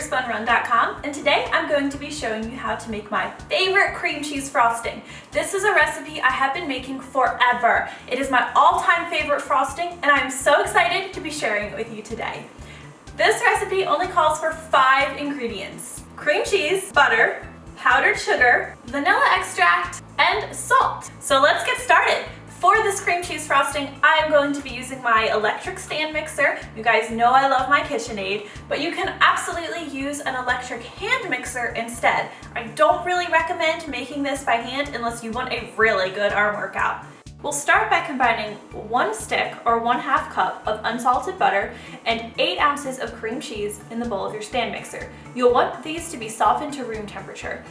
sugarspunrun.com, and today I'm going to be showing you how to make my favorite cream cheese frosting. This is a recipe I have been making forever. It is my all-time favorite frosting, and I'm so excited to be sharing it with you today. This recipe only calls for 5 ingredients: cream cheese, butter, powdered sugar, vanilla extract, and salt. So let's get started. For this cream cheese frosting, I am going to be using my electric stand mixer. You guys know I love my KitchenAid, but you can absolutely use an electric hand mixer instead. I don't really recommend making this by hand unless you want a really good arm workout. We'll start by combining 1 stick or 1/2 cup of unsalted butter and 8 ounces of cream cheese in the bowl of your stand mixer. You'll want these to be softened to room temperature.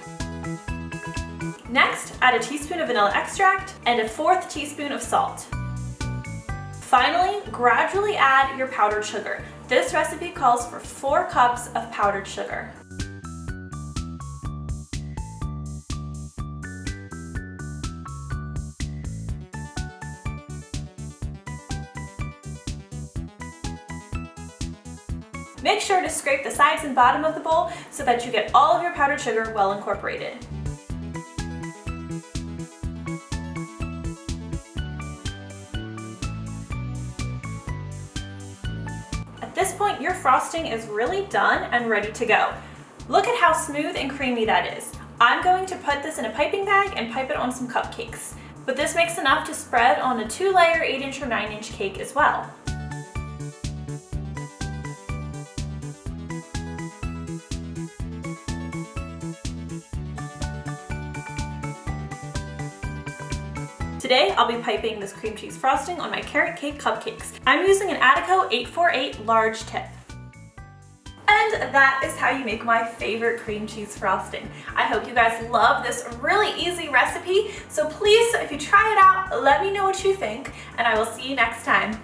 Next, add a teaspoon of vanilla extract and a 1/4 teaspoon of salt. Finally, gradually add your powdered sugar. This recipe calls for 4 cups of powdered sugar. Make sure to scrape the sides and bottom of the bowl so that you get all of your powdered sugar well incorporated. At this point, your frosting is really done and ready to go. Look at how smooth and creamy that is. I'm going to put this in a piping bag and pipe it on some cupcakes. But this makes enough to spread on a 2-layer 8-inch or 9-inch cake as well. Today, I'll be piping this cream cheese frosting on my carrot cake cupcakes. I'm using an Attico 848 large tip. And that is how you make my favorite cream cheese frosting. I hope you guys love this really easy recipe. So please, if you try it out, let me know what you think, and I will see you next time.